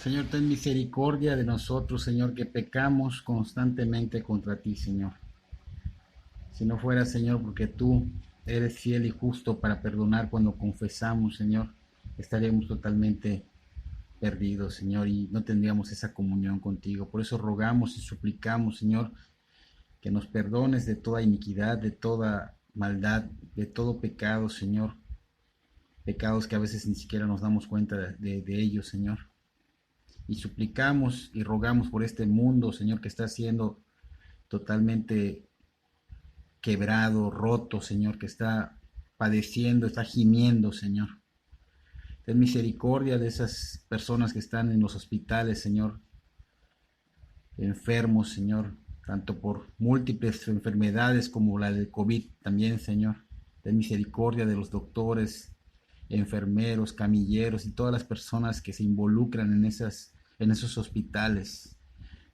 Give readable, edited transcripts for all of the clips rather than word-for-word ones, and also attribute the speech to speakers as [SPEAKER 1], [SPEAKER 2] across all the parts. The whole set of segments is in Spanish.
[SPEAKER 1] Señor, ten misericordia de nosotros, Señor, que pecamos constantemente contra ti, Señor. Si no fuera, Señor, porque tú eres fiel y justo para perdonar cuando confesamos, Señor, estaríamos totalmente perdidos, Señor, y no tendríamos esa comunión contigo. Por eso rogamos y suplicamos, Señor, que nos perdones de toda iniquidad, de toda maldad, de todo pecado, Señor. Pecados que a veces ni siquiera nos damos cuenta de ellos, Señor. Y suplicamos y rogamos por este mundo, Señor, que está siendo totalmente quebrado, roto, Señor, que está padeciendo, está gimiendo, Señor. Ten misericordia de esas personas que están en los hospitales, Señor, enfermos, Señor, tanto por múltiples enfermedades como la del COVID también, Señor. Ten misericordia de los doctores, enfermeros, camilleros y todas las personas que se involucran en esos hospitales.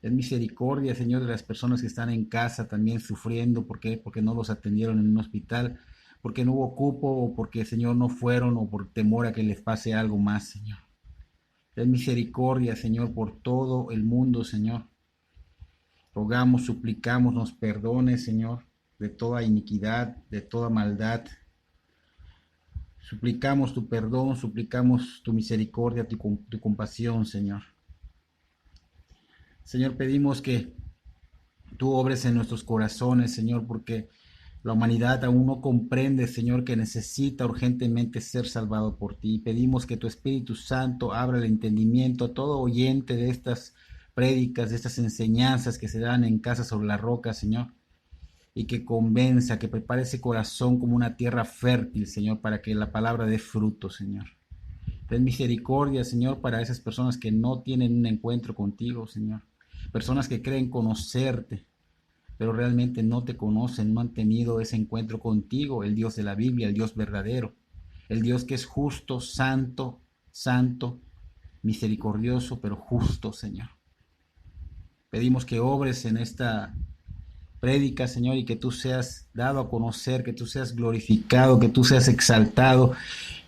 [SPEAKER 1] Ten misericordia, Señor, de las personas que están en casa también sufriendo. ¿Por qué? Porque no los atendieron en un hospital, porque no hubo cupo, o porque, Señor, no fueron, o por temor a que les pase algo más, Señor. Ten misericordia, Señor, por todo el mundo, Señor. Rogamos, suplicamos, nos perdones, Señor, de toda iniquidad, de toda maldad. Suplicamos tu perdón, suplicamos tu misericordia, tu compasión, Señor. Señor, pedimos que tú obres en nuestros corazones, Señor, porque la humanidad aún no comprende, Señor, que necesita urgentemente ser salvado por ti. Pedimos que tu Espíritu Santo abra el entendimiento a todo oyente de estas prédicas, de estas enseñanzas que se dan en Casa sobre la Roca, Señor, y que convenza, que prepare ese corazón como una tierra fértil, Señor, para que la palabra dé fruto, Señor. Ten misericordia, Señor, para esas personas que no tienen un encuentro contigo, Señor. Personas que creen conocerte, pero realmente no te conocen, no han tenido ese encuentro contigo, el Dios de la Biblia, el Dios verdadero, el Dios que es justo, santo, misericordioso, pero justo, Señor. Pedimos que obres en esta prédica, Señor, y que tú seas dado a conocer, que tú seas glorificado, que tú seas exaltado,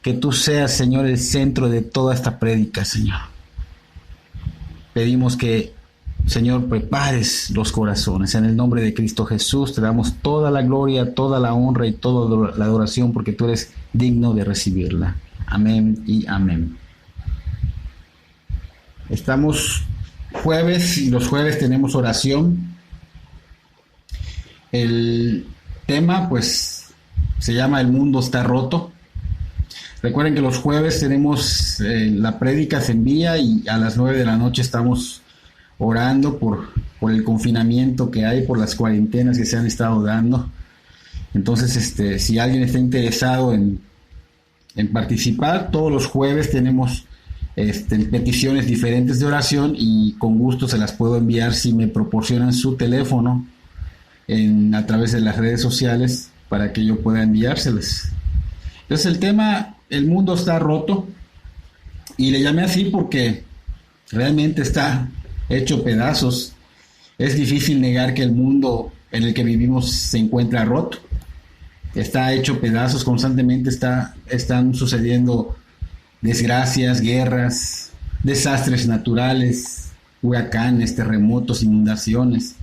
[SPEAKER 1] que tú seas, Señor, el centro de toda esta prédica, Señor. Pedimos que, Señor, prepares los corazones. En el nombre de Cristo Jesús te damos toda la gloria, toda la honra y toda la adoración, porque tú eres digno de recibirla. Amén y amén. Estamos jueves y los jueves tenemos oración. El tema, pues, se llama El mundo está roto. Recuerden que los jueves tenemos la prédica se envía y a las 9 de la noche estamos orando por el confinamiento que hay, por las cuarentenas que se han estado dando. Entonces, si alguien está interesado en participar, todos los jueves tenemos peticiones diferentes de oración y con gusto se las puedo enviar si me proporcionan su teléfono a través de las redes sociales para que yo pueda enviárselas. Entonces el tema, el mundo está roto, y le llamé así porque realmente está hecho pedazos. Es difícil negar que el mundo en el que vivimos se encuentra roto. Está hecho pedazos, constantemente están sucediendo desgracias, guerras, desastres naturales, huracanes, terremotos, inundaciones.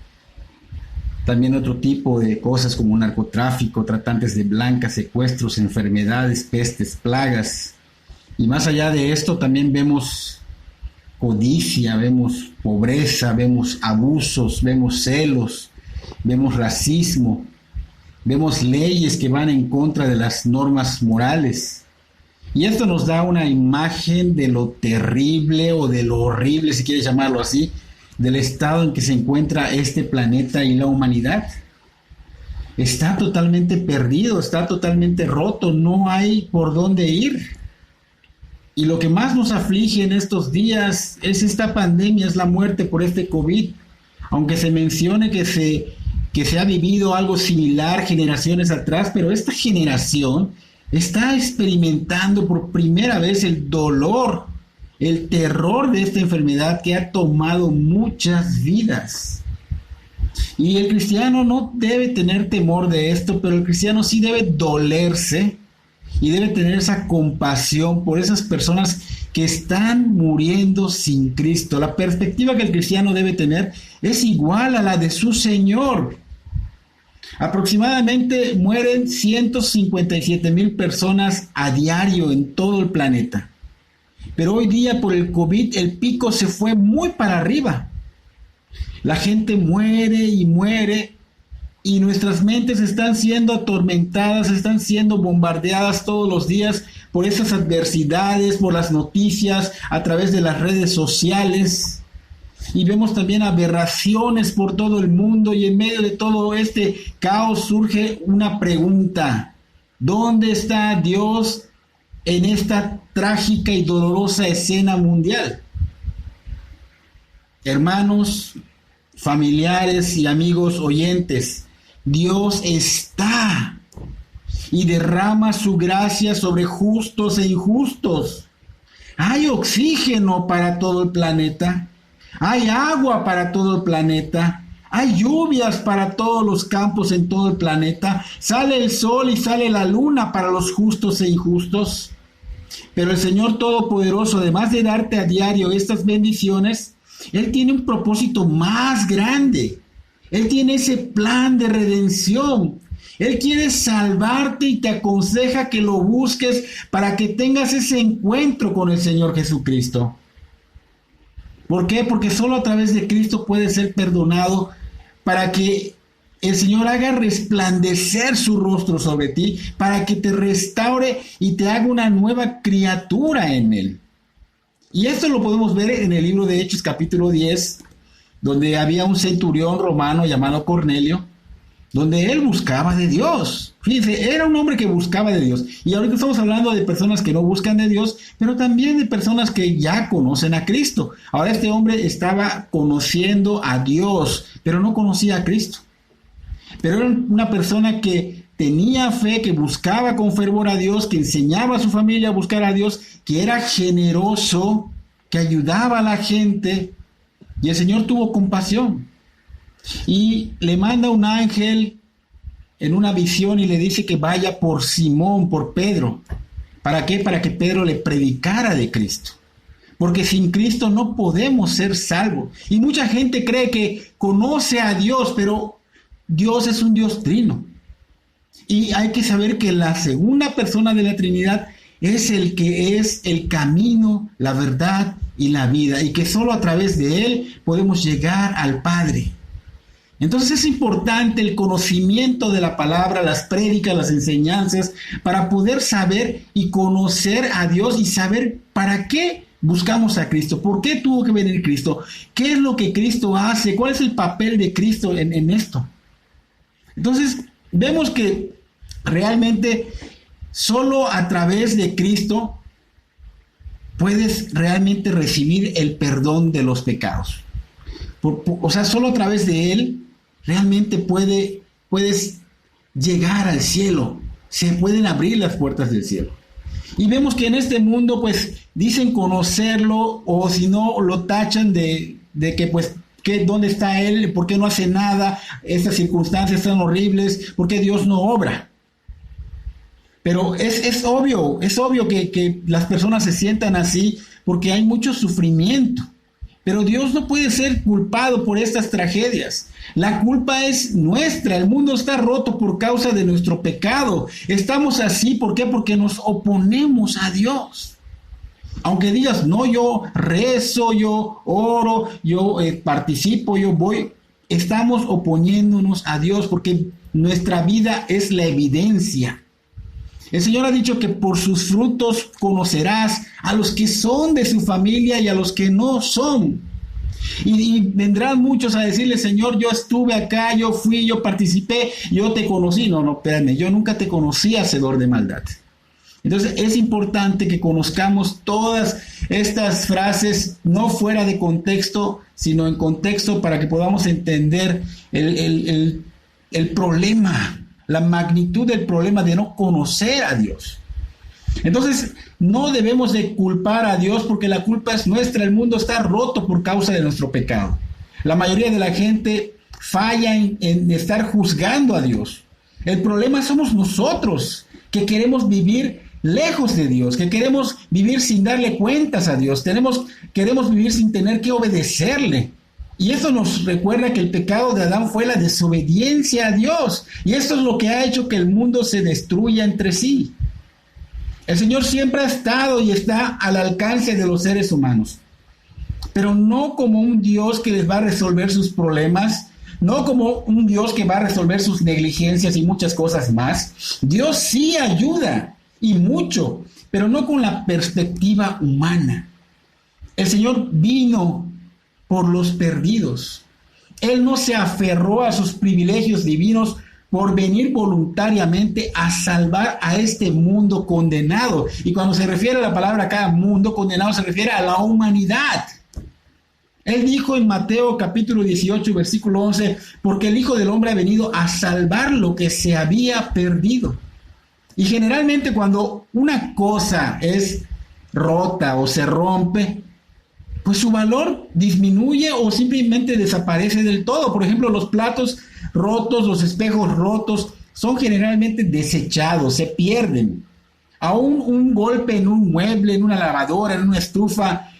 [SPEAKER 1] También otro tipo de cosas como narcotráfico, tratantes de blancas, secuestros, enfermedades, pestes, plagas. Y más allá de esto también vemos codicia, vemos pobreza, vemos abusos, vemos celos, vemos racismo, vemos leyes que van en contra de las normas morales. Y esto nos da una imagen de lo terrible o de lo horrible, si quieres llamarlo así, del estado en que se encuentra este planeta y la humanidad. Está totalmente perdido, está totalmente roto, no hay por dónde ir. Y lo que más nos aflige en estos días es esta pandemia, es la muerte por este COVID. Aunque se mencione que se ha vivido algo similar generaciones atrás, pero esta generación está experimentando por primera vez el dolor, el terror de esta enfermedad que ha tomado muchas vidas. Y el cristiano no debe tener temor de esto, pero el cristiano sí debe dolerse y debe tener esa compasión por esas personas que están muriendo sin Cristo. La perspectiva que el cristiano debe tener es igual a la de su Señor. Aproximadamente mueren 157,000 personas a diario en todo el planeta. Pero hoy día por el COVID el pico se fue muy para arriba. La gente muere y nuestras mentes están siendo atormentadas, están siendo bombardeadas todos los días por esas adversidades, por las noticias, a través de las redes sociales. Y vemos también aberraciones por todo el mundo, y en medio de todo este caos surge una pregunta: ¿dónde está Dios en esta trágica y dolorosa escena mundial? Hermanos, familiares y amigos oyentes, Dios está y derrama su gracia sobre justos e injustos. Hay oxígeno para todo el planeta, hay agua para todo el planeta, hay lluvias para todos los campos en todo el planeta, sale el sol y sale la luna para los justos e injustos. Pero el Señor Todopoderoso, además de darte a diario estas bendiciones, Él tiene un propósito más grande. Él tiene ese plan de redención. Él quiere salvarte y te aconseja que lo busques para que tengas ese encuentro con el Señor Jesucristo. ¿Por qué? Porque solo a través de Cristo puedes ser perdonado, para que el Señor haga resplandecer su rostro sobre ti, para que te restaure y te haga una nueva criatura en Él. Y esto lo podemos ver en el libro de Hechos capítulo 10, donde había un centurión romano llamado Cornelio, donde él buscaba de Dios. Fíjense, era un hombre que buscaba de Dios. Y ahorita estamos hablando de personas que no buscan de Dios, pero también de personas que ya conocen a Cristo. Ahora este hombre estaba conociendo a Dios, pero no conocía a Cristo. Pero era una persona que tenía fe, que buscaba con fervor a Dios, que enseñaba a su familia a buscar a Dios, que era generoso, que ayudaba a la gente. Y el Señor tuvo compasión y le manda un ángel en una visión y le dice que vaya por Simón, por Pedro. ¿Para qué? Para que Pedro le predicara de Cristo. Porque sin Cristo no podemos ser salvos. Y mucha gente cree que conoce a Dios, pero Dios es un Dios trino. Y hay que saber que la segunda persona de la Trinidad es el que es el camino, la verdad y la vida, y que solo a través de Él podemos llegar al Padre. Entonces es importante el conocimiento de la palabra, las prédicas, las enseñanzas, para poder saber y conocer a Dios y saber para qué buscamos a Cristo, por qué tuvo que venir Cristo, qué es lo que Cristo hace, cuál es el papel de Cristo en esto. Entonces vemos que realmente solo a través de Cristo puedes realmente recibir el perdón de los pecados. O sea, solo a través de Él realmente puedes llegar al cielo. Se pueden abrir las puertas del cielo. Y vemos que en este mundo pues dicen conocerlo, o si no lo tachan de que pues ¿dónde está Él? ¿Por qué no hace nada? Estas circunstancias tan horribles, ¿por qué Dios no obra? Pero es obvio que las personas se sientan así porque hay mucho sufrimiento. Pero Dios no puede ser culpado por estas tragedias. La culpa es nuestra. El mundo está roto por causa de nuestro pecado. Estamos así, ¿por qué? Porque nos oponemos a Dios. Aunque digas, no, yo rezo, yo oro, yo participo, yo voy, estamos oponiéndonos a Dios porque nuestra vida es la evidencia. El Señor ha dicho que por sus frutos conocerás a los que son de su familia y a los que no son. Y vendrán muchos a decirle, Señor, yo estuve acá, yo fui, yo participé, yo te conocí. No, espérame, yo nunca te conocí, hacedor de maldad. Entonces es importante que conozcamos todas estas frases, no fuera de contexto, sino en contexto, para que podamos entender el problema, la magnitud del problema de no conocer a Dios. Entonces no debemos de culpar a Dios porque la culpa es nuestra. El mundo está roto por causa de nuestro pecado. La mayoría de la gente falla en estar juzgando a Dios. El problema somos nosotros, que queremos vivir lejos de Dios, que queremos vivir sin darle cuentas a Dios, queremos vivir sin tener que obedecerle. Y esto nos recuerda que el pecado de Adán fue la desobediencia a Dios. Y esto es lo que ha hecho que el mundo se destruya entre sí. El Señor siempre ha estado y está al alcance de los seres humanos, pero no como un Dios que les va a resolver sus problemas, no como un Dios que va a resolver sus negligencias y muchas cosas más. Dios sí ayuda, y mucho, pero no con la perspectiva humana. El Señor vino por los perdidos. Él no se aferró a sus privilegios divinos por venir voluntariamente a salvar a este mundo condenado. Y cuando se refiere a la palabra acá, mundo condenado, se refiere a la humanidad. Él dijo en Mateo capítulo 18, versículo 11, porque el Hijo del Hombre ha venido a salvar lo que se había perdido. Y generalmente cuando una cosa es rota o se rompe, pues su valor disminuye o simplemente desaparece del todo. Por ejemplo, los platos rotos, los espejos rotos, son generalmente desechados, se pierden. Aún un golpe en un mueble, en una lavadora, en una estufa,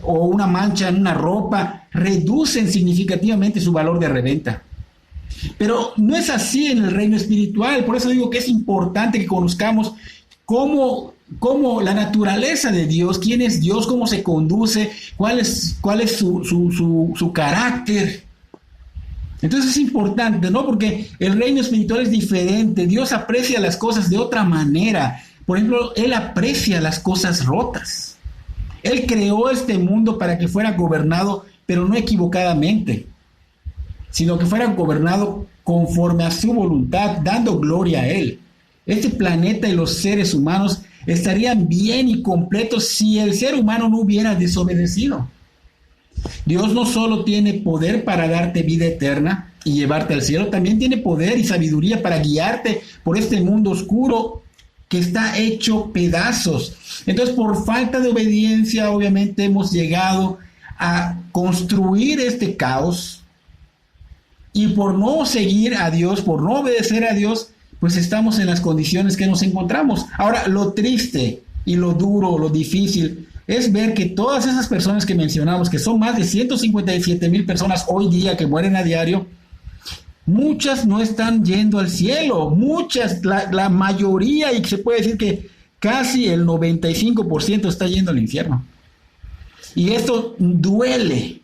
[SPEAKER 1] o una mancha en una ropa, reducen significativamente su valor de reventa. Pero no es así en el reino espiritual. Por eso digo que es importante que conozcamos cómo la naturaleza de Dios, quién es Dios, cómo se conduce, cuál es su carácter. Entonces es importante, ¿no? Porque el reino espiritual es diferente. Dios aprecia las cosas de otra manera. Por ejemplo, Él aprecia las cosas rotas. Él creó este mundo para que fuera gobernado, pero no equivocadamente, sino que fuera gobernado conforme a su voluntad, dando gloria a Él. Este planeta y los seres humanos estarían bien y completos si el ser humano no hubiera desobedecido. Dios no solo tiene poder para darte vida eterna y llevarte al cielo, también tiene poder y sabiduría para guiarte por este mundo oscuro que está hecho pedazos. Entonces, por falta de obediencia, obviamente hemos llegado a construir este caos, y por no seguir a Dios, por no obedecer a Dios, pues estamos en las condiciones que nos encontramos. Ahora, lo triste y lo duro, lo difícil, es ver que todas esas personas que mencionamos, que son más de 157,000 personas hoy día que mueren a diario, muchas no están yendo al cielo, muchas, la mayoría, y se puede decir que casi el 95% está yendo al infierno. Y esto duele.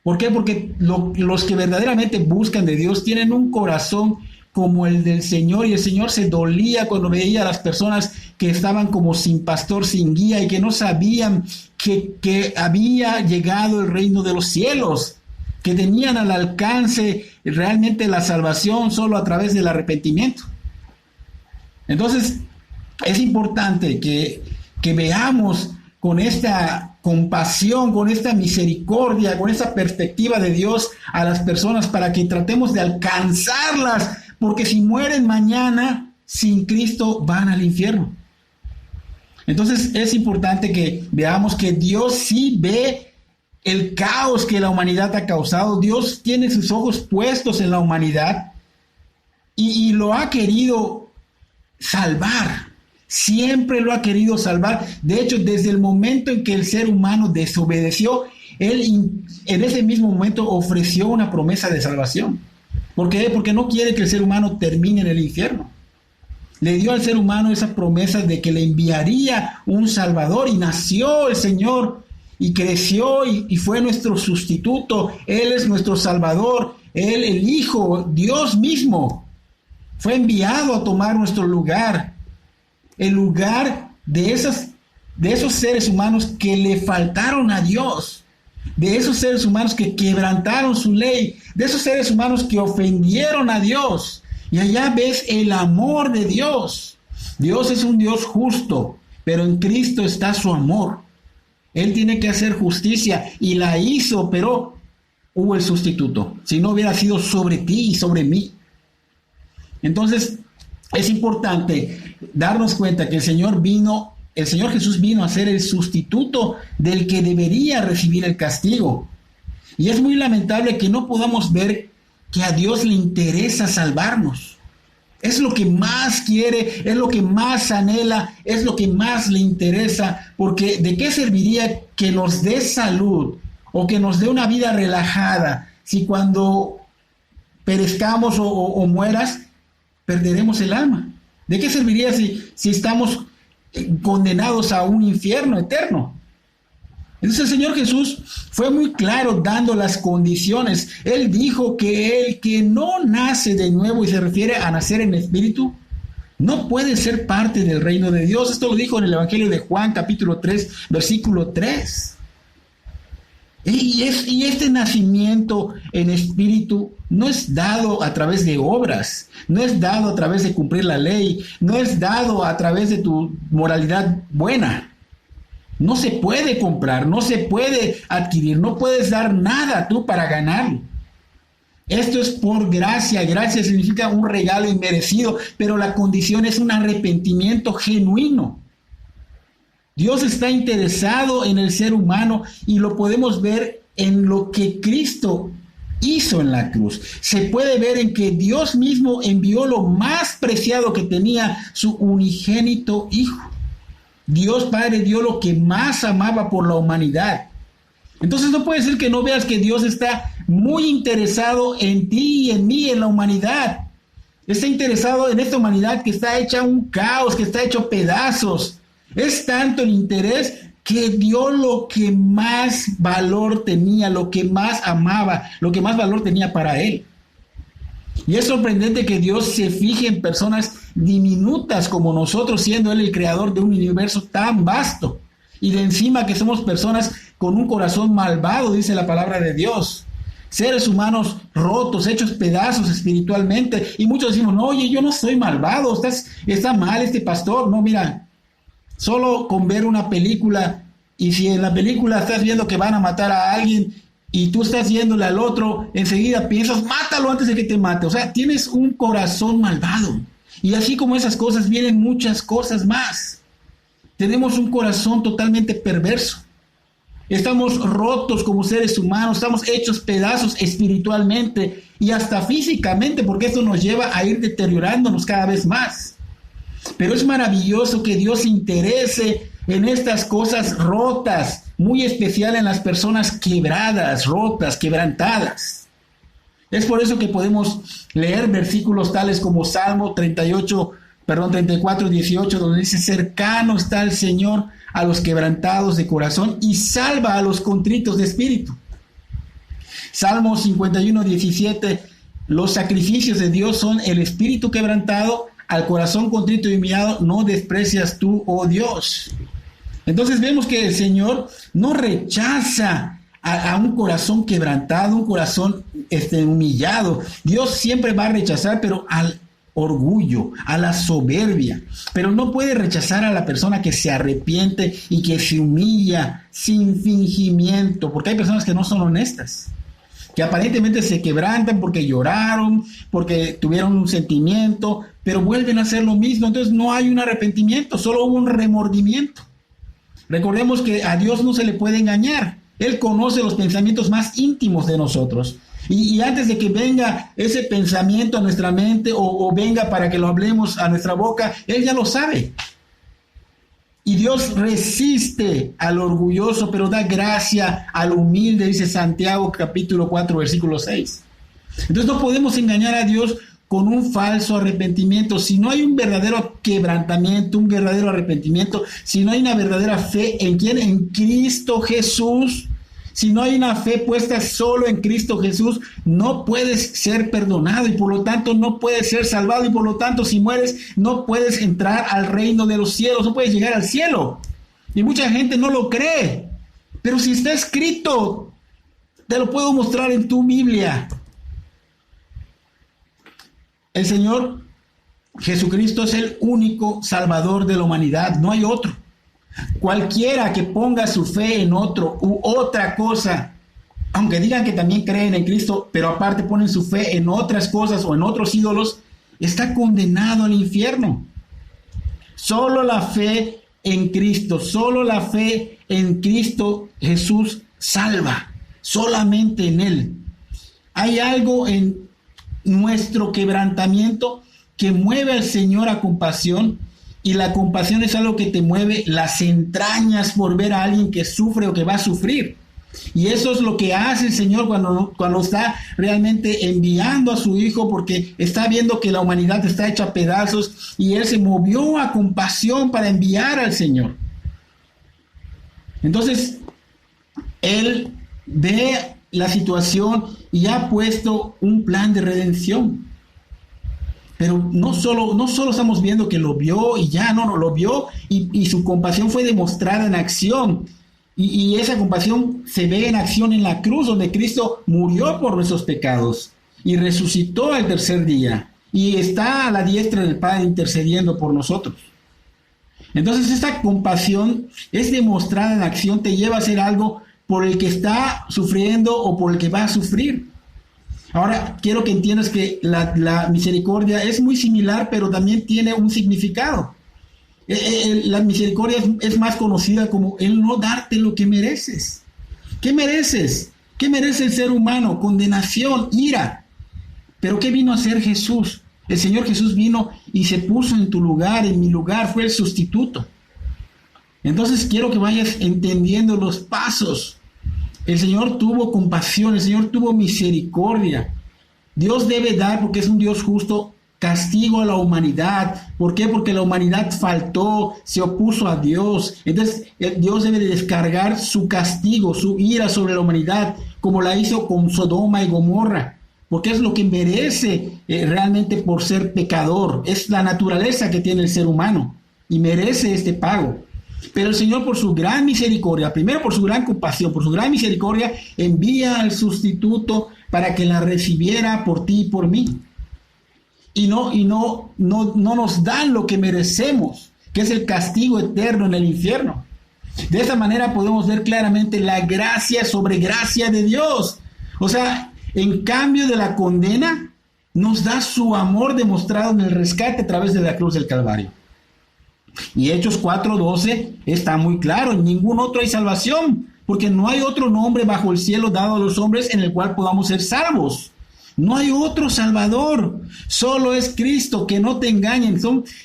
[SPEAKER 1] ¿Por qué? Porque los que verdaderamente buscan de Dios tienen un corazón como el del Señor, y el Señor se dolía cuando veía a las personas que estaban como sin pastor, sin guía, y que no sabían que había llegado el reino de los cielos, que tenían al alcance realmente la salvación solo a través del arrepentimiento. Entonces, es importante que veamos con esta compasión, con esta misericordia, con esta perspectiva de Dios a las personas, para que tratemos de alcanzarlas, porque si mueren mañana sin Cristo van al infierno. Entonces es importante que veamos que Dios sí ve el caos que la humanidad ha causado. Dios tiene sus ojos puestos en la humanidad y lo ha querido salvar. Siempre lo ha querido salvar. De hecho, desde el momento en que el ser humano desobedeció, Él en ese mismo momento ofreció una promesa de salvación. ¿Por qué? Porque no quiere que el ser humano termine en el infierno. Le dio al ser humano esa promesa de que le enviaría un Salvador, y nació el Señor y creció y fue nuestro sustituto. Él es nuestro Salvador. Él, el Hijo, Dios mismo, fue enviado a tomar nuestro lugar. El lugar de esos seres humanos que le faltaron a Dios, de esos seres humanos que quebrantaron su ley, de esos seres humanos que ofendieron a Dios. Y allá ves el amor de Dios. Dios es un Dios justo, pero en Cristo está su amor. Él tiene que hacer justicia y la hizo, pero hubo el sustituto. Si no hubiera sido sobre ti y sobre mí. Entonces, es importante darnos cuenta que el Señor Jesús vino a ser el sustituto del que debería recibir el castigo. Y es muy lamentable que no podamos ver que a Dios le interesa salvarnos. Es lo que más quiere, es lo que más anhela, es lo que más le interesa, porque ¿de qué serviría que nos dé salud o que nos dé una vida relajada si cuando perezcamos o mueras, perderemos el alma? ¿De qué serviría si estamos condenados a un infierno eterno? Entonces el Señor Jesús fue muy claro dando las condiciones. Él dijo que el que no nace de nuevo, y se refiere a nacer en espíritu, no puede ser parte del reino de Dios. Esto lo dijo en el Evangelio de Juan, capítulo 3, versículo 3. Y este nacimiento en espíritu no es dado a través de obras, no es dado a través de cumplir la ley, no es dado a través de tu moralidad buena. No se puede comprar, no se puede adquirir, no puedes dar nada tú para ganarlo. Esto es por gracia. Gracia significa un regalo inmerecido, pero la condición es un arrepentimiento genuino. Dios está interesado en el ser humano y lo podemos ver en lo que Cristo hizo en la cruz. Se puede ver en que Dios mismo envió lo más preciado que tenía, su unigénito Hijo. Dios Padre dio lo que más amaba por la humanidad. Entonces no puede ser que no veas que Dios está muy interesado en ti y en mí, en la humanidad. Está interesado en esta humanidad que está hecha un caos, que está hecho pedazos. Es tanto el interés que dio lo que más valor tenía, lo que más amaba, lo que más valor tenía para Él. Y es sorprendente que Dios se fije en personas diminutas como nosotros, siendo Él el creador de un universo tan vasto. Y de encima que somos personas con un corazón malvado, dice la palabra de Dios. Seres humanos rotos, hechos pedazos espiritualmente. Y muchos decimos, no, oye, yo no soy malvado, está mal este pastor. No, mira, solo con ver una película, y si en la película estás viendo que van a matar a alguien, y tú estás yéndole al otro, enseguida piensas, mátalo antes de que te mate. O sea, tienes un corazón malvado. Y así como esas cosas, vienen muchas cosas más. Tenemos un corazón totalmente perverso. Estamos rotos como seres humanos, estamos hechos pedazos espiritualmente y hasta físicamente, porque esto nos lleva a ir deteriorándonos cada vez más. Pero es maravilloso que Dios se interese en estas cosas rotas, muy especial en las personas quebradas, rotas, quebrantadas. Es por eso que podemos leer versículos tales como Salmo 34, 18, donde dice, cercano está el Señor a los quebrantados de corazón y salva a los contritos de espíritu. Salmo 51, 17, los sacrificios de Dios son el espíritu quebrantado, al corazón contrito y humillado no desprecias tú, oh Dios. Entonces vemos que el Señor no rechaza a un corazón quebrantado, un corazón humillado. Dios siempre va a rechazar, pero al orgullo, a la soberbia. Pero no puede rechazar a la persona que se arrepiente y que se humilla sin fingimiento, porque hay personas que no son honestas, que aparentemente se quebrantan porque lloraron, porque tuvieron un sentimiento, pero vuelven a hacer lo mismo. Entonces no hay un arrepentimiento, solo hubo un remordimiento. Recordemos que a Dios no se le puede engañar. Él conoce los pensamientos más íntimos de nosotros. Y antes de que venga ese pensamiento a nuestra mente o venga para que lo hablemos a nuestra boca, Él ya lo sabe. Y Dios resiste al orgulloso, pero da gracia al humilde, dice Santiago capítulo 4, versículo 6. Entonces no podemos engañar a Dios con un falso arrepentimiento. Si no hay un verdadero quebrantamiento, un verdadero arrepentimiento, si no hay una verdadera fe en ¿quién? En Cristo Jesús. Si no hay una fe puesta solo en Cristo Jesús, no puedes ser perdonado y por lo tanto no puedes ser salvado y por lo tanto si mueres no puedes entrar al reino de los cielos, no puedes llegar al cielo. Y mucha gente no lo cree, pero si está escrito, te lo puedo mostrar en tu Biblia. El Señor Jesucristo es el único Salvador de la humanidad, no hay otro. Cualquiera que ponga su fe en otro u otra cosa, aunque digan que también creen en Cristo, pero aparte ponen su fe en otras cosas o en otros ídolos, está condenado al infierno. Solo la fe en Cristo, solo la fe en Cristo Jesús salva, solamente en Él. Hay algo en nuestro quebrantamiento que mueve al Señor a compasión, y la compasión es algo que te mueve las entrañas por ver a alguien que sufre o que va a sufrir. Y eso es lo que hace el Señor cuando está realmente enviando a su Hijo, porque está viendo que la humanidad está hecha a pedazos y Él se movió a compasión para enviar al Señor. Entonces, Él ve la situación y ha puesto un plan de redención. Pero no solo estamos viendo que lo vio y ya, no, lo vio y su compasión fue demostrada en acción. Y esa compasión se ve en acción en la cruz, donde Cristo murió por nuestros pecados y resucitó al tercer día. Y está a la diestra del Padre intercediendo por nosotros. Entonces esta compasión es demostrada en acción, te lleva a hacer algo por el que está sufriendo o por el que va a sufrir. Ahora, quiero que entiendas que la misericordia es muy similar, pero también tiene un significado. La misericordia es más conocida como el no darte lo que mereces. ¿Qué mereces? ¿Qué merece el ser humano? Condenación, ira. ¿Pero qué vino a hacer Jesús? El Señor Jesús vino y se puso en tu lugar, en mi lugar, fue el sustituto. Entonces quiero que vayas entendiendo los pasos. El Señor tuvo compasión, el Señor tuvo misericordia. Dios debe dar, porque es un Dios justo, castigo a la humanidad. ¿Por qué? Porque la humanidad faltó, se opuso a Dios. Entonces Dios debe de descargar su castigo, su ira sobre la humanidad, como la hizo con Sodoma y Gomorra, porque es lo que merece realmente por ser pecador. Es la naturaleza que tiene el ser humano y merece este pago. Pero el Señor, por su gran misericordia, primero por su gran compasión, por su gran misericordia, envía al sustituto para que la recibiera por ti y por mí. Y no nos dan lo que merecemos, que es el castigo eterno en el infierno. De esta manera podemos ver claramente la gracia sobre gracia de Dios. O sea, en cambio de la condena, nos da su amor demostrado en el rescate a través de la cruz del Calvario. Y Hechos 4:12 está muy claro: en ningún otro hay salvación, porque no hay otro nombre bajo el cielo dado a los hombres en el cual podamos ser salvos. No hay otro Salvador, solo es Cristo, que no te engañen.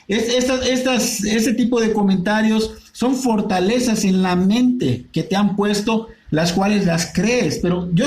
[SPEAKER 1] Este tipo de comentarios son fortalezas en la mente que te han puesto, las cuales las crees, pero yo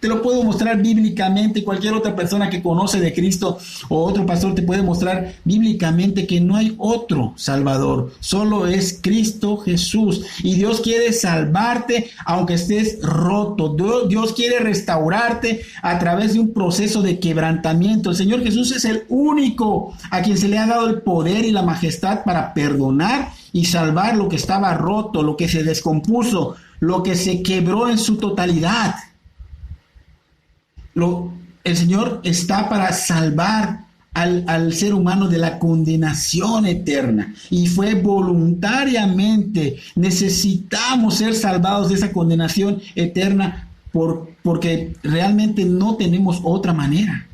[SPEAKER 1] te lo puedo mostrar bíblicamente. Cualquier otra persona que conoce de Cristo o otro pastor te puede mostrar bíblicamente que no hay otro Salvador, solo es Cristo Jesús. Y Dios quiere salvarte aunque estés roto. Dios quiere restaurarte a través de un proceso de quebrantamiento. El Señor Jesús es el único a quien se le ha dado el poder y la majestad para perdonar y salvar lo que estaba roto, lo que se descompuso, lo que se quebró en su totalidad. El Señor está para salvar al ser humano de la condenación eterna, y fue voluntariamente. Necesitamos ser salvados de esa condenación eterna porque realmente no tenemos otra manera.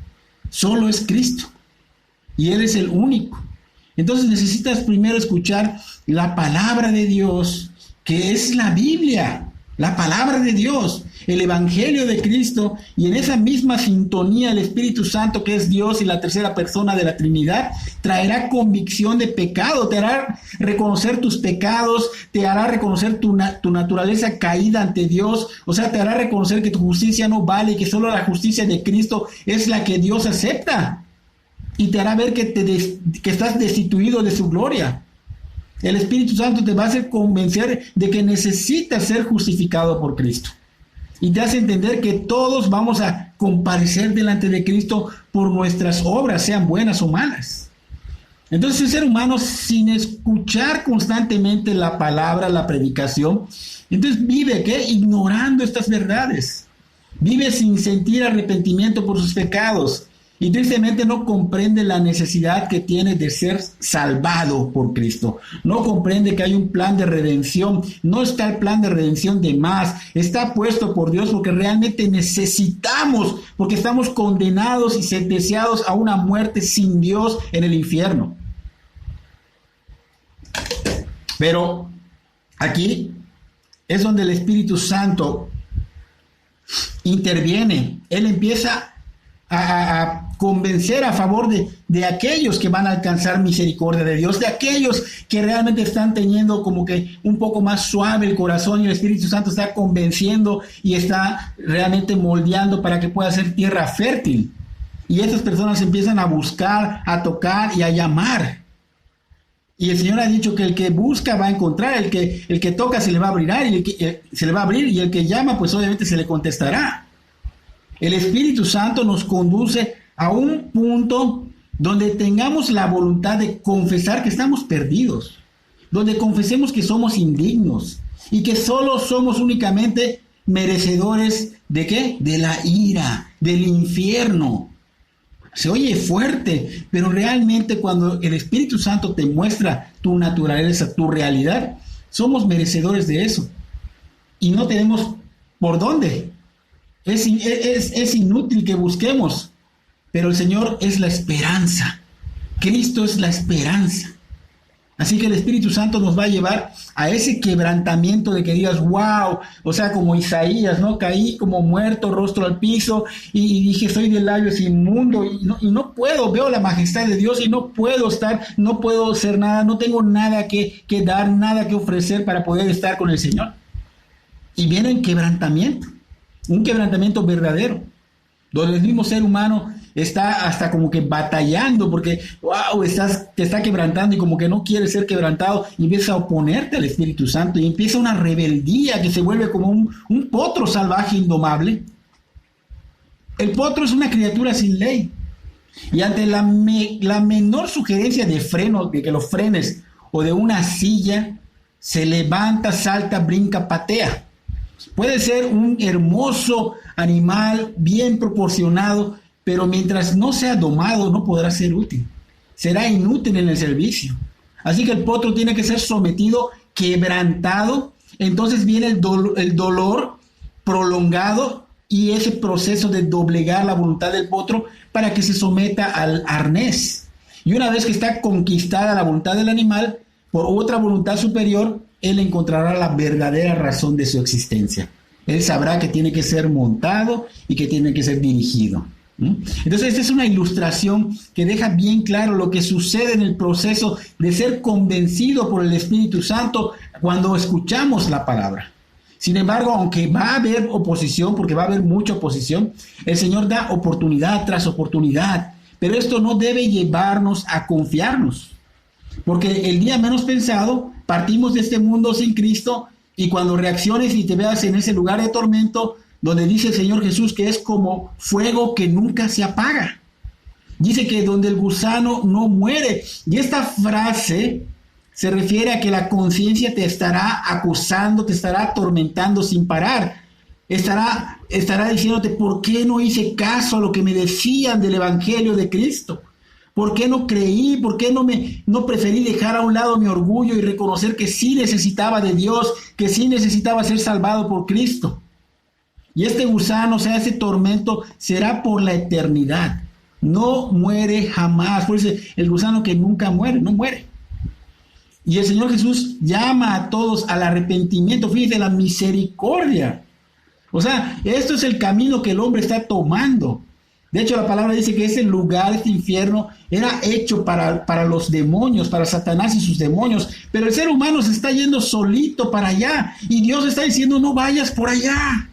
[SPEAKER 1] Solo es Cristo y Él es el único. Entonces necesitas primero escuchar la palabra de Dios, que es la Biblia, la palabra de Dios, el Evangelio de Cristo, y en esa misma sintonía el Espíritu Santo, que es Dios y la tercera persona de la Trinidad, traerá convicción de pecado, te hará reconocer tus pecados, te hará reconocer tu naturaleza caída ante Dios, o sea, te hará reconocer que tu justicia no vale y que solo la justicia de Cristo es la que Dios acepta, y te hará ver que estás destituido de su gloria. El Espíritu Santo te va a hacer convencer de que necesitas ser justificado por Cristo. Y te hace entender que todos vamos a comparecer delante de Cristo por nuestras obras, sean buenas o malas. Entonces el ser humano, sin escuchar constantemente la palabra, la predicación, entonces vive, ignorando estas verdades. Vive sin sentir arrepentimiento por sus pecados. Y tristemente no comprende la necesidad que tiene de ser salvado por Cristo. No comprende que hay un plan de redención. No está el plan de redención de más. Está puesto por Dios porque realmente necesitamos, porque estamos condenados y sentenciados a una muerte sin Dios en el infierno. Pero aquí es donde el Espíritu Santo interviene. Él empieza a convencer a favor de aquellos que van a alcanzar misericordia de Dios, de aquellos que realmente están teniendo como que un poco más suave el corazón, y el Espíritu Santo está convenciendo y está realmente moldeando para que pueda ser tierra fértil. Y estas personas empiezan a buscar, a tocar y a llamar. Y el Señor ha dicho que el que busca va a encontrar, el que toca se le va a abrir, se le va a abrir, y el que llama pues obviamente se le contestará. El Espíritu Santo nos conduce a un punto donde tengamos la voluntad de confesar que estamos perdidos, donde confesemos que somos indignos y que solo somos únicamente merecedores ¿de qué? De la ira, del infierno. Se oye fuerte, pero realmente cuando el Espíritu Santo te muestra tu naturaleza, tu realidad, somos merecedores de eso. Y no tenemos por dónde. Es inútil que busquemos, pero el Señor es la esperanza. Cristo es la esperanza. Así que el Espíritu Santo nos va a llevar a ese quebrantamiento de que digas, wow, o sea, como Isaías, ¿no? Caí como muerto, rostro al piso, y dije, soy de labios inmundo, y no puedo, veo la majestad de Dios y no puedo ser nada, no tengo nada que dar, nada que ofrecer para poder estar con el Señor. Y viene el quebrantamiento, un quebrantamiento verdadero, donde el mismo ser humano está hasta como que batallando porque, wow, te está quebrantando y como que no quiere ser quebrantado, y empieza a oponerte al Espíritu Santo y empieza una rebeldía que se vuelve como un potro salvaje indomable. El potro es una criatura sin ley, y ante la menor sugerencia de freno, de que lo frenes, o de una silla, se levanta, salta, brinca, patea. Puede ser un hermoso animal bien proporcionado, pero mientras no sea domado no podrá ser útil. Será inútil en el servicio. Así que el potro tiene que ser sometido, quebrantado. Entonces viene el dolor prolongado y ese proceso de doblegar la voluntad del potro para que se someta al arnés. Y una vez que está conquistada la voluntad del animal por otra voluntad superior, él encontrará la verdadera razón de su existencia. Él sabrá que tiene que ser montado y que tiene que ser dirigido. Entonces esta es una ilustración que deja bien claro lo que sucede en el proceso de ser convencido por el Espíritu Santo cuando escuchamos la palabra. Sin embargo, aunque va a haber oposición, porque va a haber mucha oposición, el Señor da oportunidad tras oportunidad, pero esto no debe llevarnos a confiarnos, porque el día menos pensado partimos de este mundo sin Cristo, y cuando reacciones y te veas en ese lugar de tormento, donde dice el Señor Jesús que es como fuego que nunca se apaga. Dice que donde el gusano no muere. Y esta frase se refiere a que la conciencia te estará acusando, te estará atormentando sin parar. Estará diciéndote, ¿por qué no hice caso a lo que me decían del Evangelio de Cristo? ¿Por qué no creí? ¿Por qué no preferí dejar a un lado mi orgullo y reconocer que sí necesitaba de Dios, que sí necesitaba ser salvado por Cristo? Y este gusano, o sea, ese tormento, será por la eternidad. No muere jamás. Por eso el gusano que nunca muere, no muere. Y el Señor Jesús llama a todos al arrepentimiento. Fíjense, la misericordia. O sea, esto es el camino que el hombre está tomando. De hecho, la palabra dice que ese lugar, este infierno, era hecho para los demonios, para Satanás y sus demonios. Pero el ser humano se está yendo solito para allá. Y Dios está diciendo, no vayas por allá.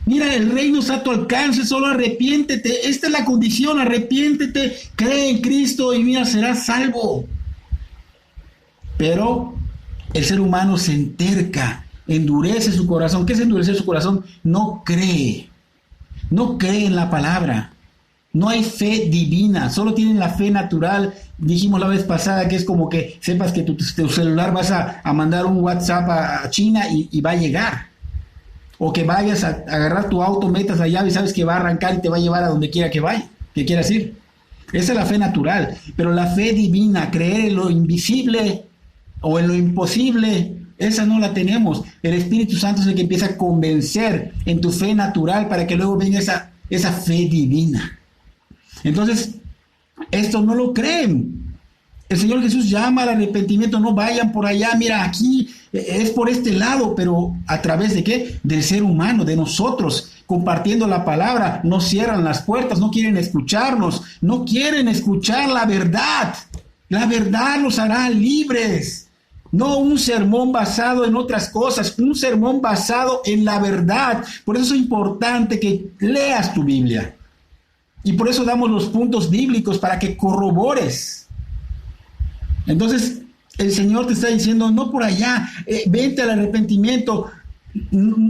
[SPEAKER 1] Mira, el reino está a tu alcance, solo arrepiéntete. Esta es la condición, arrepiéntete, cree en Cristo y mira, serás salvo. Pero el ser humano se enterca, endurece su corazón. ¿Qué es endurecer su corazón? No cree en la palabra. No hay fe divina, solo tienen la fe natural. Dijimos la vez pasada que es como que sepas que tu celular vas a mandar un WhatsApp a China y va a llegar. O que vayas a agarrar tu auto, metas la llave y sabes que va a arrancar y te va a llevar a donde quiera que vaya, que quieras ir. Esa es la fe natural. Pero la fe divina, creer en lo invisible o en lo imposible, esa no la tenemos. El Espíritu Santo es el que empieza a convencer en tu fe natural para que luego venga esa fe divina. Entonces, esto no lo creen. El Señor Jesús llama al arrepentimiento, no vayan por allá, mira, aquí es por este lado, pero ¿a través de qué? Del ser humano, de nosotros, compartiendo la palabra. Nos cierran las puertas, no quieren escucharnos, no quieren escuchar la verdad. La verdad los hará libres. No un sermón basado en otras cosas, un sermón basado en la verdad. Por eso es importante que leas tu Biblia. Y por eso damos los puntos bíblicos para que corrobores. Entonces, el Señor te está diciendo, no por allá, vente al arrepentimiento.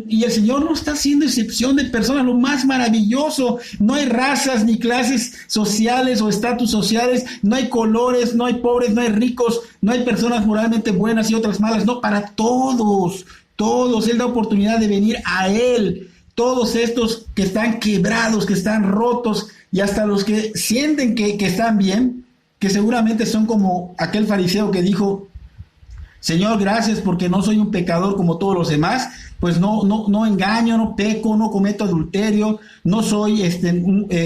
[SPEAKER 1] Y el Señor no está haciendo excepción de personas, lo más maravilloso. No hay razas ni clases sociales o estatus sociales, no hay colores, no hay pobres, no hay ricos, no hay personas moralmente buenas y otras malas. No, para todos, todos. Él da oportunidad de venir a Él. Todos estos que están quebrados, que están rotos, y hasta los que sienten que están bien, que seguramente son como aquel fariseo que dijo, Señor, gracias porque no soy un pecador como todos los demás, pues no engaño, no peco, no cometo adulterio, no soy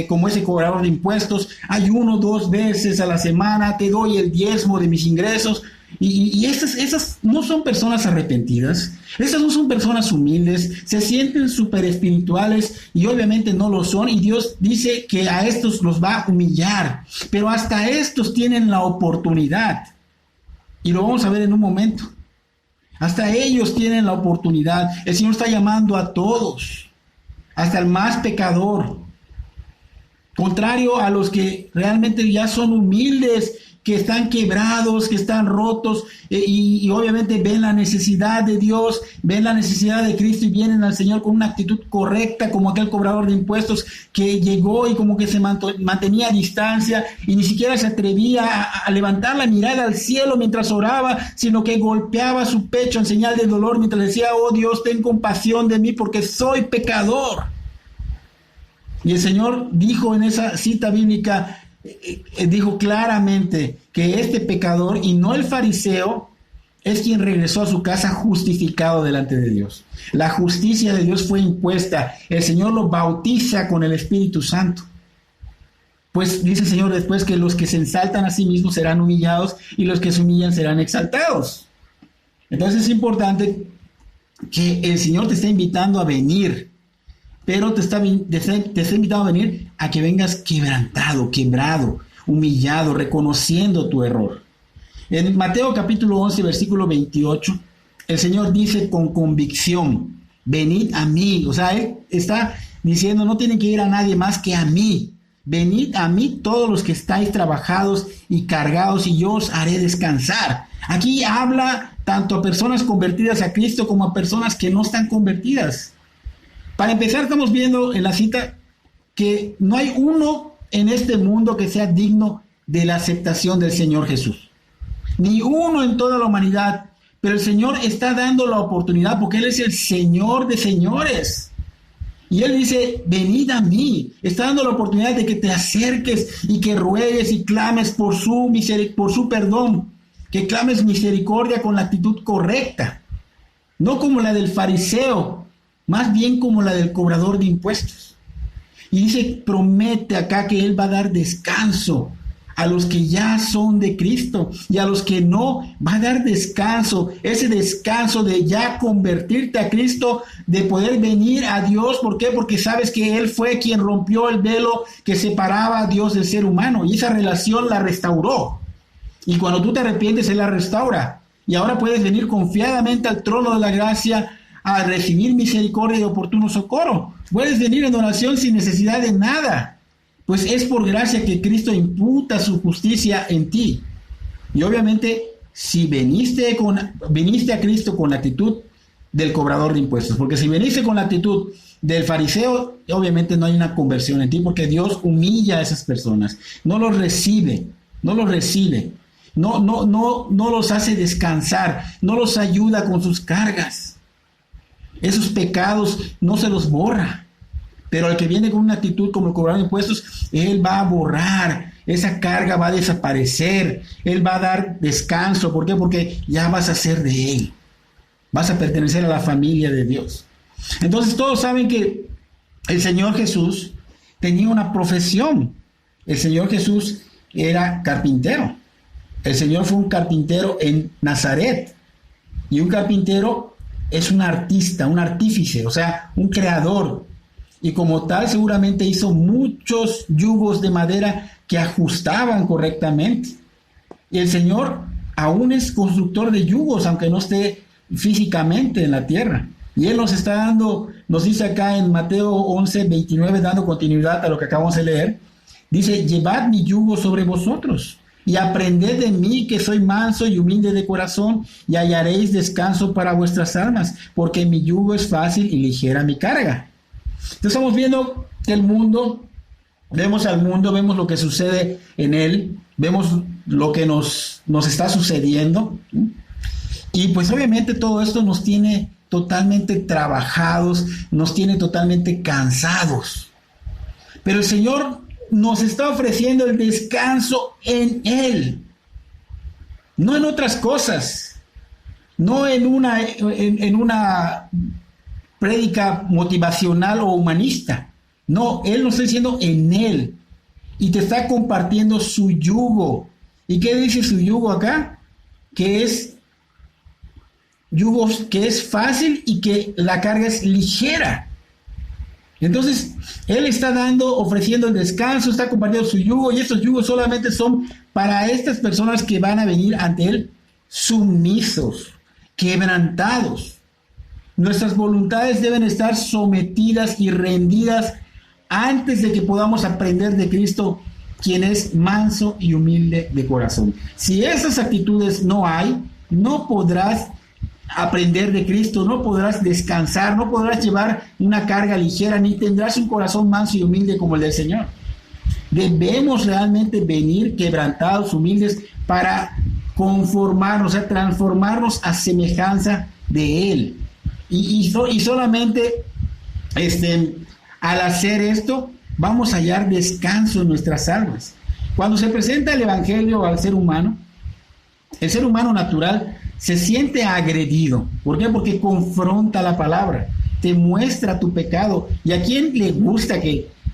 [SPEAKER 1] como ese cobrador de impuestos, ayuno 2 veces a la semana, te doy el diezmo de mis ingresos. Y esas no son personas arrepentidas, esas no son personas humildes, se sienten súper espirituales y obviamente no lo son, y Dios dice que a estos los va a humillar, pero hasta estos tienen la oportunidad, y lo vamos a ver en un momento. Hasta ellos tienen la oportunidad. El Señor está llamando a todos, hasta el más pecador, contrario a los que realmente ya son humildes, que están quebrados, que están rotos, y obviamente ven la necesidad de Dios, ven la necesidad de Cristo y vienen al Señor con una actitud correcta, como aquel cobrador de impuestos que llegó y como que se mantenía a distancia y ni siquiera se atrevía a levantar la mirada al cielo mientras oraba, sino que golpeaba su pecho en señal de dolor mientras decía, oh Dios, ten compasión de mí porque soy pecador. Y el Señor dijo en esa cita bíblica, dijo claramente que este pecador y no el fariseo es quien regresó a su casa justificado delante de Dios. La justicia de Dios fue impuesta. El Señor lo bautiza con el Espíritu Santo. Pues dice el Señor después que los que se ensaltan a sí mismos serán humillados y los que se humillan serán exaltados. Entonces es importante que el Señor te está invitando a venir, pero te está invitando a venir a que vengas quebrantado, quebrado, humillado, reconociendo tu error. En Mateo capítulo 11, versículo 28, el Señor dice con convicción, venid a mí. O sea, Él está diciendo, no tienen que ir a nadie más que a mí. Venid a mí todos los que estáis trabajados y cargados y yo os haré descansar. Aquí habla tanto a personas convertidas a Cristo como a personas que no están convertidas. Para empezar, estamos viendo en la cita que no hay uno en este mundo que sea digno de la aceptación del Señor Jesús. Ni uno en toda la humanidad. Pero el Señor está dando la oportunidad porque Él es el Señor de señores. Y Él dice, venid a mí. Está dando la oportunidad de que te acerques y que ruegues y clames por su perdón. Que clames misericordia con la actitud correcta. No como la del fariseo, más bien como la del cobrador de impuestos. Y dice, promete acá que Él va a dar descanso a los que ya son de Cristo, y a los que no, va a dar descanso, ese descanso de ya convertirte a Cristo, de poder venir a Dios. ¿Por qué? Porque sabes que Él fue quien rompió el velo que separaba a Dios del ser humano, y esa relación la restauró. Y cuando tú te arrepientes, Él la restaura, y ahora puedes venir confiadamente al trono de la gracia a recibir misericordia y oportuno socorro. Puedes venir en oración sin necesidad de nada, pues es por gracia que Cristo imputa su justicia en ti. Y obviamente, si viniste a Cristo con la actitud del cobrador de impuestos, porque si viniste con la actitud del fariseo, obviamente no hay una conversión en ti, porque Dios humilla a esas personas, no los recibe, no los hace descansar, no los ayuda con sus cargas. Esos pecados no se los borra. Pero el que viene con una actitud como el cobrador de impuestos, Él va a borrar, esa carga va a desaparecer, Él va a dar descanso. ¿Por qué? Porque ya vas a ser de Él, vas a pertenecer a la familia de Dios. Entonces todos saben que el Señor Jesús tenía una profesión. El Señor Jesús era carpintero. El Señor fue un carpintero en Nazaret. Y un carpintero es un artista, un artífice, o sea, un creador. Y como tal seguramente hizo muchos yugos de madera que ajustaban correctamente. Y el Señor aún es constructor de yugos, aunque no esté físicamente en la tierra. Y Él nos está dando, nos dice acá en Mateo 11:29, dando continuidad a lo que acabamos de leer, dice: llevad mi yugo sobre vosotros y aprended de mí, que soy manso y humilde de corazón, y hallaréis descanso para vuestras almas, porque mi yugo es fácil y ligera mi carga. Entonces estamos viendo que el mundo, vemos al mundo, vemos lo que sucede en él, vemos lo que nos está sucediendo, y pues obviamente todo esto nos tiene totalmente trabajados, nos tiene totalmente cansados. Pero el Señor nos está ofreciendo el descanso en Él, no en otras cosas, no en una prédica motivacional o humanista. No, Él nos está diciendo en Él, y te está compartiendo su yugo. ¿Y qué dice su yugo acá? Que es yugo que es fácil y que la carga es ligera. Entonces, Él está ofreciendo el descanso, está compartiendo su yugo, y estos yugos solamente son para estas personas que van a venir ante Él sumisos, quebrantados. Nuestras voluntades deben estar sometidas y rendidas antes de que podamos aprender de Cristo, quien es manso y humilde de corazón. Si esas actitudes no hay, no podrás aprender de Cristo, no podrás descansar, no podrás llevar una carga ligera, ni tendrás un corazón manso y humilde como el del Señor. Debemos realmente venir quebrantados, humildes, para conformarnos, o sea, transformarnos a semejanza de Él. Y solamente al hacer esto, vamos a hallar descanso en nuestras almas. Cuando se presenta el Evangelio al ser humano, el ser humano natural se siente agredido. ¿Por qué? Porque confronta la palabra, te muestra tu pecado. ¿Y a quién le gusta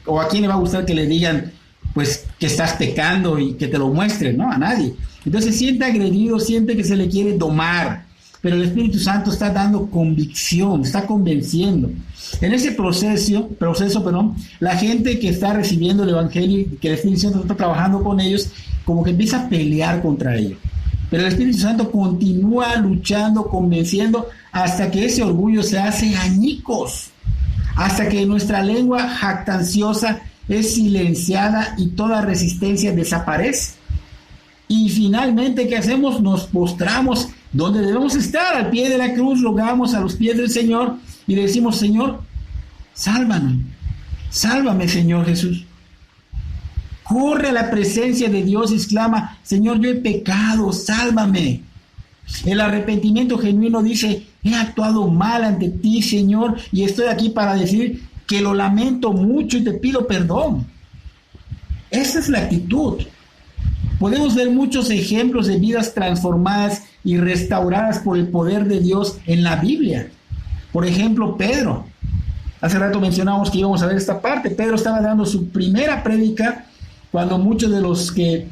[SPEAKER 1] o a quién le va a gustar que le digan, pues, que estás pecando y que te lo muestren? No, a nadie. Entonces se siente agredido, siente que se le quiere domar. Pero el Espíritu Santo está dando convicción, está convenciendo. En ese proceso, la gente que está recibiendo el Evangelio, que el Espíritu Santo está trabajando con ellos, como que empieza a pelear contra ellos. Pero el Espíritu Santo continúa luchando, convenciendo, hasta que ese orgullo se hace añicos, hasta que nuestra lengua jactanciosa es silenciada y toda resistencia desaparece. Y finalmente, ¿qué hacemos? Nos postramos donde debemos estar, al pie de la cruz, rogamos a los pies del Señor y le decimos: Señor, sálvame, sálvame, Señor Jesús. Corre a la presencia de Dios y exclama: Señor, yo he pecado, sálvame. El arrepentimiento genuino dice: he actuado mal ante ti, Señor, y estoy aquí para decir que lo lamento mucho y te pido perdón. Esa es la actitud. Podemos ver muchos ejemplos de vidas transformadas y restauradas por el poder de Dios en la Biblia. Por ejemplo, Pedro. Hace rato mencionamos que íbamos a ver esta parte. Pedro estaba dando su primera prédica cuando muchos de los que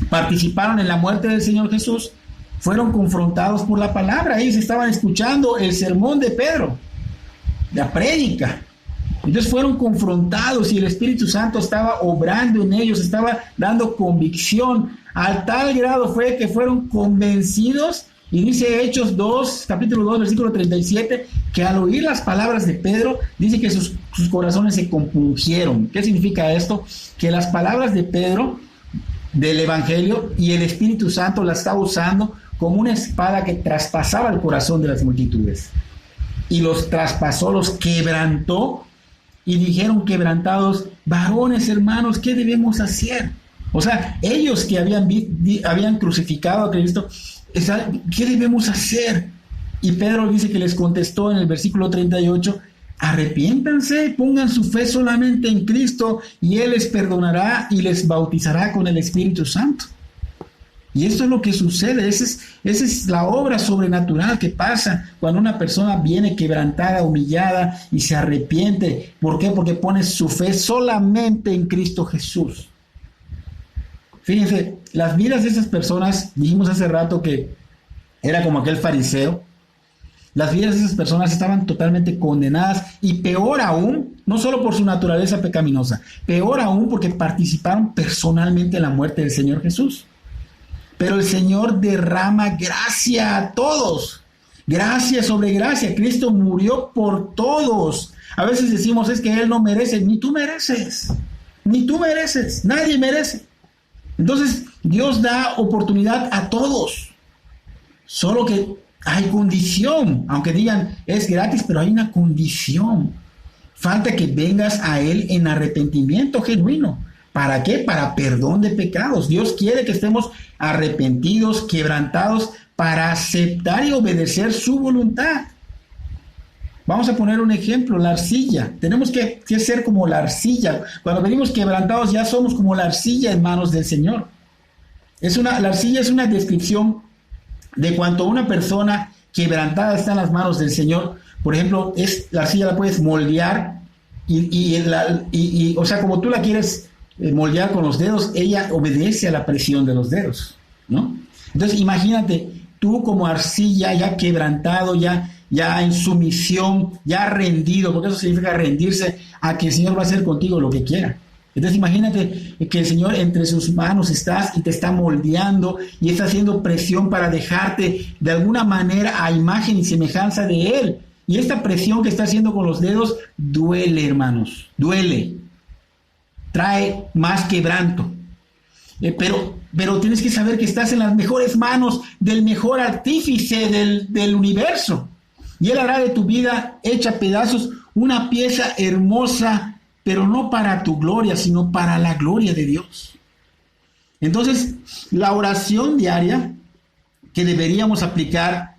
[SPEAKER 1] participaron en la muerte del Señor Jesús fueron confrontados por la palabra. Ellos estaban escuchando el sermón de Pedro, la prédica. Entonces fueron confrontados y el Espíritu Santo estaba obrando en ellos, estaba dando convicción. Al tal grado fue que fueron convencidos, y dice Hechos 2, capítulo 2, versículo 37, que al oír las palabras de Pedro, dice que sus corazones se compungieron. ¿Qué significa esto? Que las palabras de Pedro, del Evangelio, y el Espíritu Santo las estaba usando como una espada que traspasaba el corazón de las multitudes. Y los traspasó, los quebrantó, y dijeron quebrantados: varones, hermanos, ¿qué debemos hacer? O sea, ellos que habían crucificado a Cristo, ¿qué debemos hacer? Y Pedro dice que les contestó en el versículo 38: arrepiéntanse, pongan su fe solamente en Cristo, y Él les perdonará y les bautizará con el Espíritu Santo. Y esto es lo que sucede. Esa es la obra sobrenatural que pasa cuando una persona viene quebrantada, humillada y se arrepiente. ¿Por qué? Porque pone su fe solamente en Cristo Jesús. Fíjense, las vidas de esas personas, dijimos hace rato que era como aquel fariseo. Las vidas de esas personas estaban totalmente condenadas y peor aún, no solo por su naturaleza pecaminosa, peor aún porque participaron personalmente en la muerte del Señor Jesús. Pero el Señor derrama gracia a todos, gracia sobre gracia. Cristo murió por todos. A veces decimos es que Él no merece, ni tú mereces, nadie merece. Entonces Dios da oportunidad a todos, solo que hay condición, aunque digan es gratis, pero hay una condición. Falta que vengas a Él en arrepentimiento genuino. ¿Para qué? Para perdón de pecados. Dios quiere que estemos arrepentidos, quebrantados, para aceptar y obedecer su voluntad. Vamos a poner un ejemplo, la arcilla. Tenemos que ser como la arcilla. Cuando venimos quebrantados ya somos como la arcilla en manos del Señor. La arcilla es una descripción de cuanto una persona quebrantada está en las manos del Señor. Por ejemplo, la arcilla la puedes moldear o sea, como tú la quieres moldear con los dedos, ella obedece a la presión de los dedos, ¿no? Entonces, imagínate, tú como arcilla ya quebrantado, ya en sumisión, ya rendido, porque eso significa rendirse a que el Señor va a hacer contigo lo que quiera. Entonces imagínate que el Señor entre sus manos estás y te está moldeando y está haciendo presión para dejarte de alguna manera a imagen y semejanza de Él. Y esta presión que está haciendo con los dedos duele, hermanos, duele. Trae más quebranto. Pero tienes que saber que estás en las mejores manos del mejor artífice del universo. Y Él hará de tu vida hecha pedazos una pieza hermosa, pero no para tu gloria, sino para la gloria de Dios. Entonces, la oración diaria que deberíamos aplicar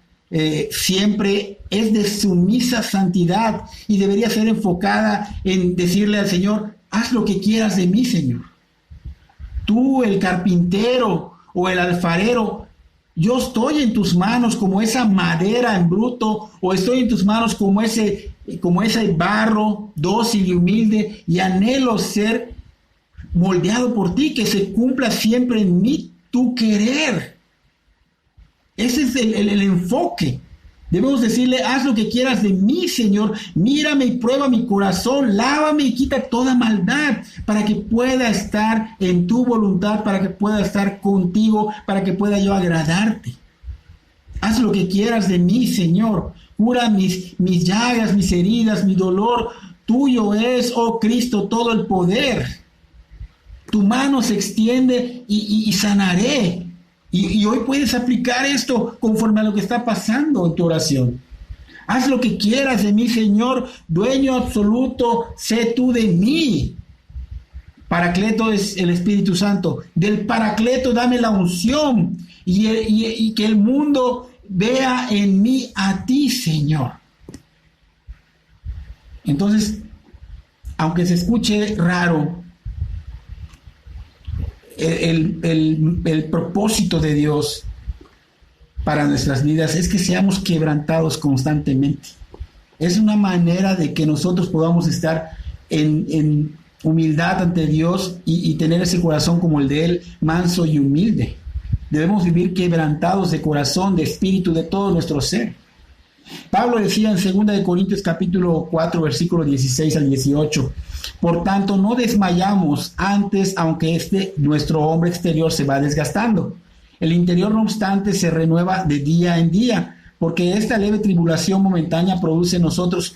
[SPEAKER 1] siempre es de sumisa santidad y debería ser enfocada en decirle al Señor, haz lo que quieras de mí, Señor. Tú, el carpintero o el alfarero, yo estoy en tus manos como esa madera en bruto, o estoy en tus manos como ese barro dócil y humilde, y anhelo ser moldeado por ti, que se cumpla siempre en mí tu querer. Ese es el enfoque. Debemos decirle, haz lo que quieras de mí, Señor. Mírame y prueba mi corazón, lávame y quita toda maldad, para que pueda estar en tu voluntad, para que pueda estar contigo, para que pueda yo agradarte. Haz lo que quieras de mí, Señor. Cura mis llagas, mis heridas, mi dolor. Tuyo es, oh Cristo, todo el poder. Tu mano se extiende y sanaré. Y hoy puedes aplicar esto conforme a lo que está pasando en tu oración. Haz lo que quieras de mí, Señor. Dueño absoluto, sé tú de mí. Paracleto es el Espíritu Santo. Del Paracleto dame la unción y que el mundo vea en mí a ti, Señor. Entonces, aunque se escuche raro, el propósito de Dios para nuestras vidas es que seamos quebrantados constantemente. Es una manera de que nosotros podamos estar en humildad ante Dios y tener ese corazón como el de Él, manso y humilde. Debemos vivir quebrantados de corazón, de espíritu, de todo nuestro ser. Pablo decía en 2 Corintios capítulo 4, versículo 16 al 18, por tanto no desmayamos antes, aunque nuestro hombre exterior se va desgastando. El interior, no obstante, se renueva de día en día, porque esta leve tribulación momentánea produce en nosotros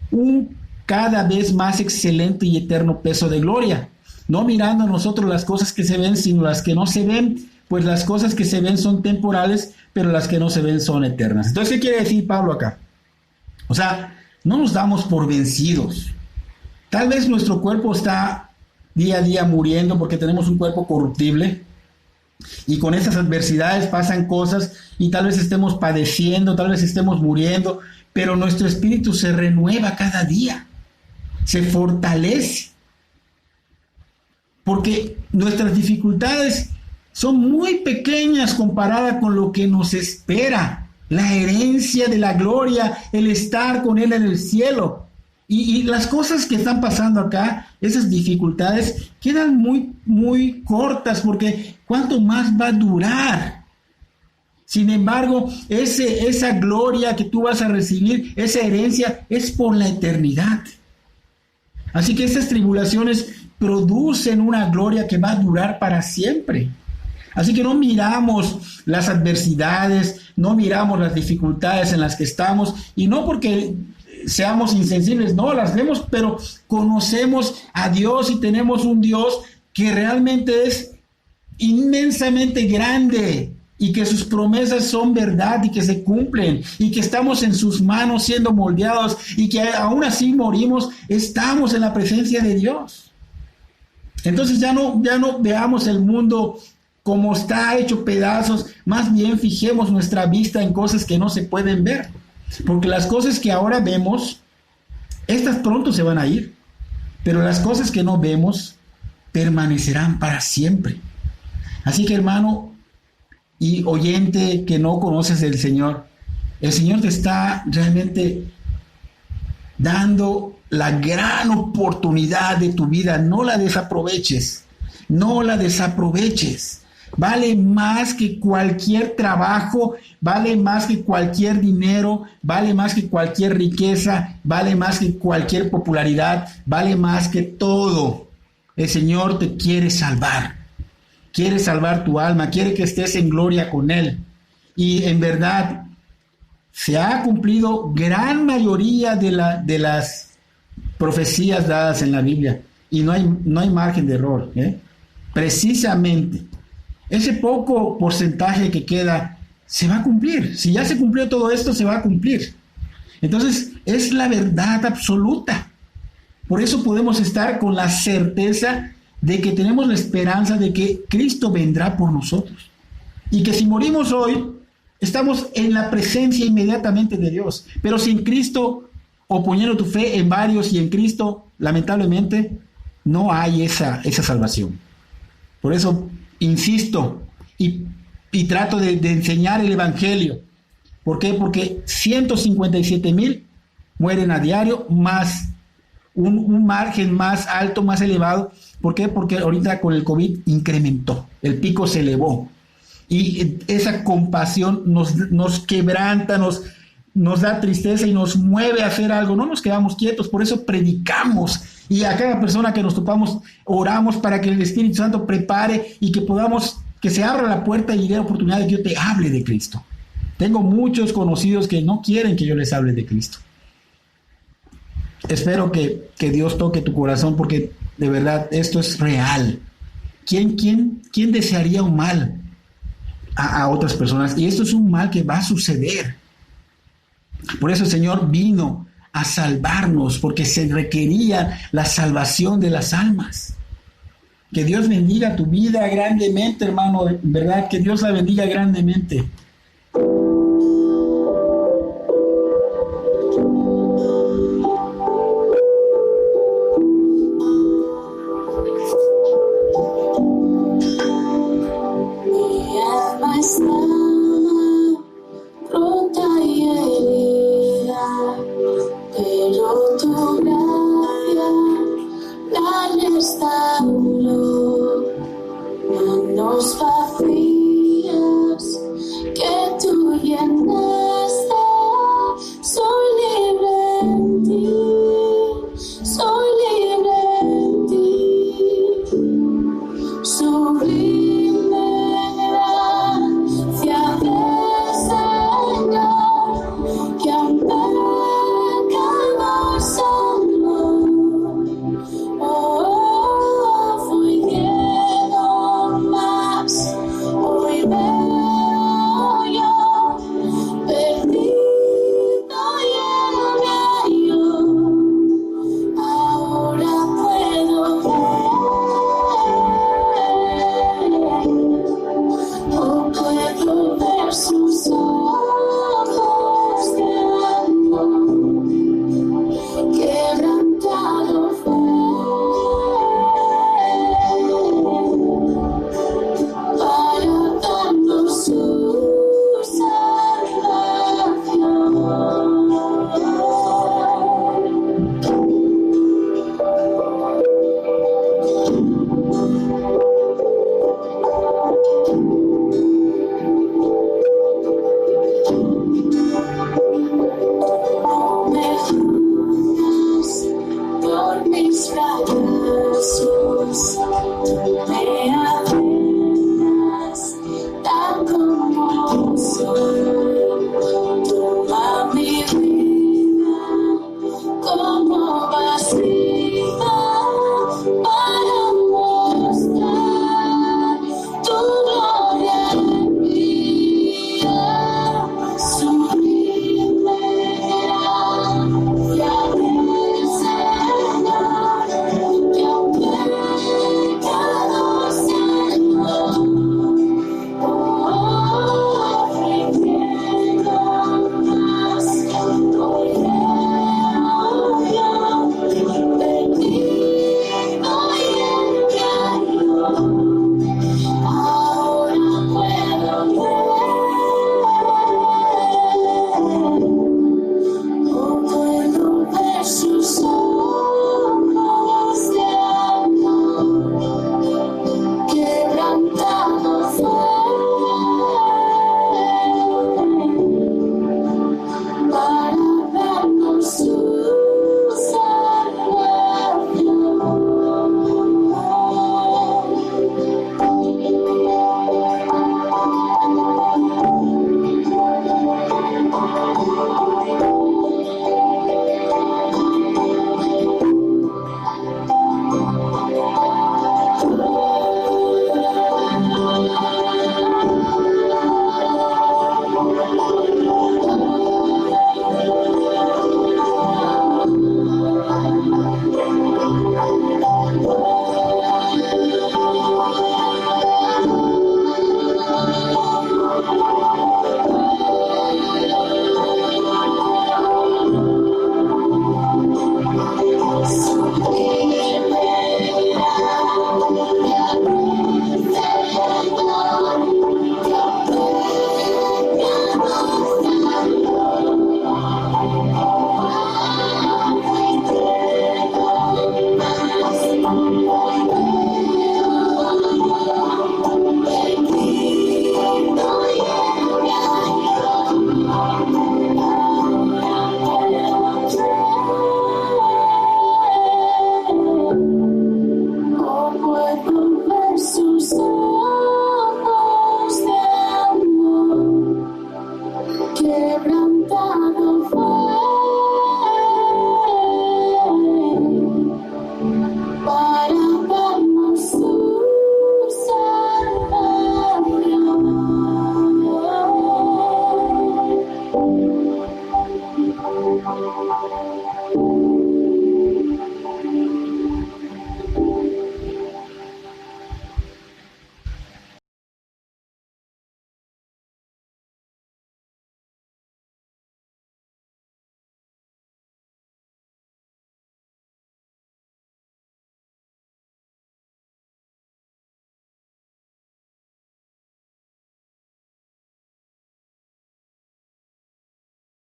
[SPEAKER 1] un cada vez más excelente y eterno peso de gloria, no mirando a nosotros las cosas que se ven, sino las que no se ven, pues las cosas que se ven son temporales, pero las que no se ven son eternas. Entonces, ¿qué quiere decir Pablo acá? O sea, no nos damos por vencidos. Tal vez nuestro cuerpo está día a día muriendo porque tenemos un cuerpo corruptible y con esas adversidades pasan cosas y tal vez estemos padeciendo, tal vez estemos muriendo, pero nuestro espíritu se renueva cada día, se fortalece, porque nuestras dificultades son muy pequeñas comparadas con lo que nos espera, la herencia de la gloria, el estar con Él en el cielo. Y las cosas que están pasando acá, esas dificultades, quedan muy, muy cortas, porque ¿cuánto más va a durar? Sin embargo, esa gloria que tú vas a recibir, esa herencia, es por la eternidad. Así que estas tribulaciones producen una gloria que va a durar para siempre. Así que no miramos las adversidades, no miramos las dificultades en las que estamos, y no porque seamos insensibles, no, las vemos, pero conocemos a Dios y tenemos un Dios que realmente es inmensamente grande y que sus promesas son verdad y que se cumplen y que estamos en sus manos siendo moldeados y que aún así morimos, estamos en la presencia de Dios. Entonces ya no veamos el mundo como está hecho pedazos, más bien fijemos nuestra vista en cosas que no se pueden ver, porque las cosas que ahora vemos, estas pronto se van a ir, pero las cosas que no vemos permanecerán para siempre. Así que, hermano y oyente que no conoces del Señor, el Señor te está realmente dando la gran oportunidad de tu vida. No la desaproveches, no la desaproveches. Vale más que cualquier trabajo, vale más que cualquier dinero, vale más que cualquier riqueza, vale más que cualquier popularidad, vale más que todo. El Señor te quiere salvar tu alma, quiere que estés en gloria con Él. Y en verdad, se ha cumplido gran mayoría de las profecías dadas en la Biblia, y no hay margen de error, Precisamente, ese poco porcentaje que queda se va a cumplir. Si ya se cumplió todo esto, se va a cumplir. Entonces, es la verdad absoluta. Por eso podemos estar con la certeza de que tenemos la esperanza de que Cristo vendrá por nosotros. Y que si morimos hoy, estamos en la presencia inmediatamente de Dios. Pero sin Cristo, o poniendo tu fe en varios y en Cristo, lamentablemente, no hay esa salvación. Por eso insisto y trato de enseñar el Evangelio. ¿Por qué? Porque 157,000 mueren a diario, más un margen más alto, más elevado. ¿Por qué? Porque ahorita con el COVID incrementó, el pico se elevó. Y esa compasión nos quebranta, nos da tristeza y nos mueve a hacer algo. No nos quedamos quietos, por eso predicamos. Y a cada persona que nos topamos, oramos para que el Espíritu Santo prepare y que podamos, que se abra la puerta y dé la oportunidad de que yo te hable de Cristo. Tengo muchos conocidos que no quieren que yo les hable de Cristo. Espero que Dios toque tu corazón, porque de verdad esto es real. ¿Quién desearía un mal a otras personas? Y esto es un mal que va a suceder. Por eso el Señor vino a salvarnos, porque se requería la salvación de las almas. Que Dios bendiga tu vida grandemente, hermano, ¿verdad? Que Dios la bendiga grandemente.
[SPEAKER 2] Manos vacías que tú mis brazos, me